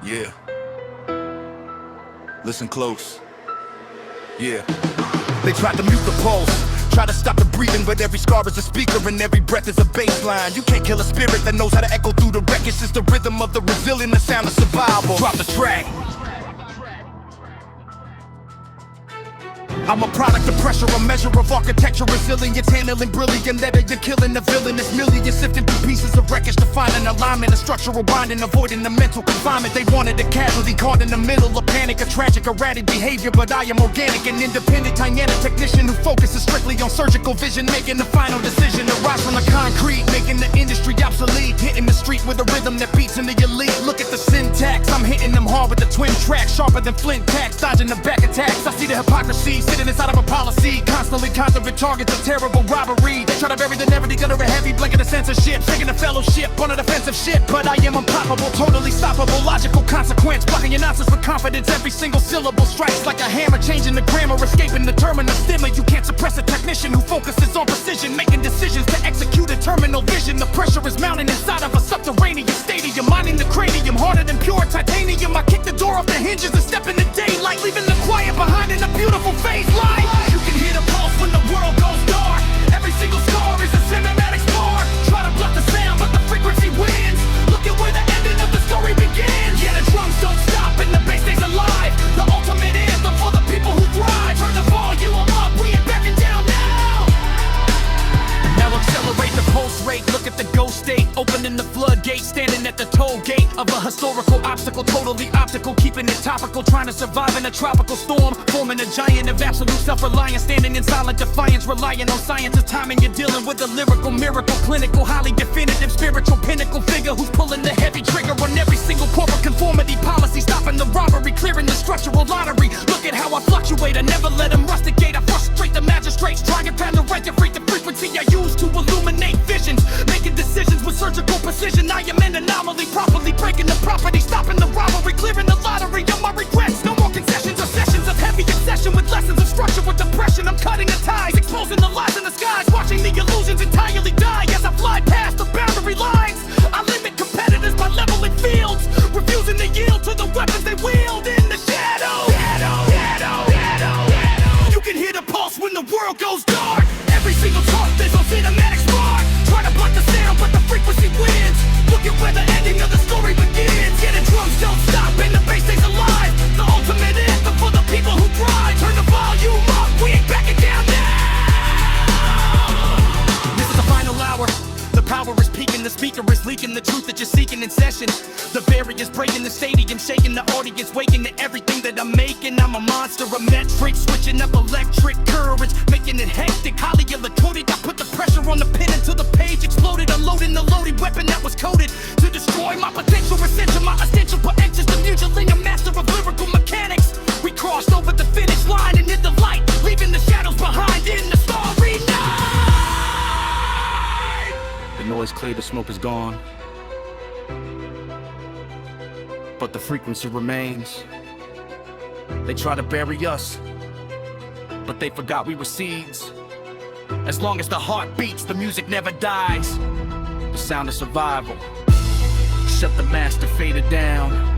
Yeah. Listen close. Yeah. They tried to mute the pulse, try to stop the breathing, but every scar is a speaker and every breath is a bass line. You can't kill a spirit that knows how to echo through the wreckage. It's the rhythm of the resilient, the sound of survival. Drop the track. I'm a product of pressure, a measure of architecture, resilience, handling brilliant, that you're killing the villain. It's millions sifting through pieces of wreckage to find an alignment, a structural binding, avoiding the mental confinement. They wanted a casualty caught in the middle of panic, a tragic, erratic behavior, but I am organic, an independent, dynamic technician who focuses strictly on surgical vision, making the final decision to rise from the concrete, making the industry obsolete, hitting the street with a rhythm that beats in the elite. Look at the syntax, I'm hitting them hard with the twin track, sharper than flint tacks, dodging the back attacks. I see the hypocrisy sitting inside of a policy, constantly constant targets of terrible robbery. They try to bury the narrative under a heavy blanket of censorship, taking a fellowship on a defensive ship. But I am unpoppable, totally stoppable, logical consequence, blocking your nonsense with confidence. Every single syllable strikes like a hammer, changing the grammar, escaping the terminal stimuli. You can't suppress a technician who focuses on precision, making decisions to execute a terminal vision. The pressure is mounting inside of a subterranean stadium, mining the cranium harder than pure titanium. I kick the door off the hinges and step in the daylight, leaving the quiet behind in a beautiful phase light. You can hear the pulse when the world goes dark. Every single scar is a cinematic spark. Try to block the sound, but the frequency wins. Look at where the ending of the story begins. Yeah, the drums don't stop and the bass stays alive. The ultimate anthem for the people who thrive. Turn the volume up, we ain't backing down now. Now accelerate the pulse rate, look at the ghost state, opening the floodgate, standing at the toll gate of a historical obstacle, totally optical, keeping it topical, trying to survive in a tropical storm, forming a giant of absolute self-reliance, standing in silent defiance, relying on science's timing. You're dealing with a lyrical miracle, clinical, highly definitive, spiritual pinnacle figure who's pulling the heavy trigger on every single corporate conformity policy, stopping the robbery, clearing the structural lottery. Look at how I fluctuate, I never let them rusticate. I frustrate the magistrates, trying to regulate the frequency I use to illuminate visions, making decisions with surgical precision. I am an anomaly, properly breaking the property, stopping the robbery, clearing the lottery of my regrets. No more concessions or sessions of heavy obsession with lessons of structure with depression. I'm cutting the ties, exposing the lies in the skies, watching the illusions entirely die as I fly past the boundary lines. I limit competitors by leveling fields, refusing to yield to the weapons they wield in the shadow. You can hear the pulse when the world goes dark. Every single talk, there's a cinematic spark. Try to block the sound, but the frequency wins. Look at where the ending of the story begins. Yeah, the drums don't stop and the bass stays alive. The ultimate anthem for the people who thrive. Turn the volume up, we ain't backing down now. This is the final hour. The power is peaking, the speaker is leaking the truth that you're seeking in session. The barriers breaking the stadium, shaking the audience, waking to everything that I'm making. I'm a monster, a metric, switching up electric currents, making it hectic, highly electronic. I put the pressure on the pen until the page exploded, unloading the loaded weapon that was coded to destroy my potential essential, my essential potential. The mutually a master of lyrical mechanics. We crossed over the finish line and hit the light, leaving the shadows behind in the starry night. The noise cleared, the smoke is gone, but the frequency remains. They try to bury us, but they forgot we were seeds. As long as the heart beats, the music never dies. The sound of survival. Shut the master fader down.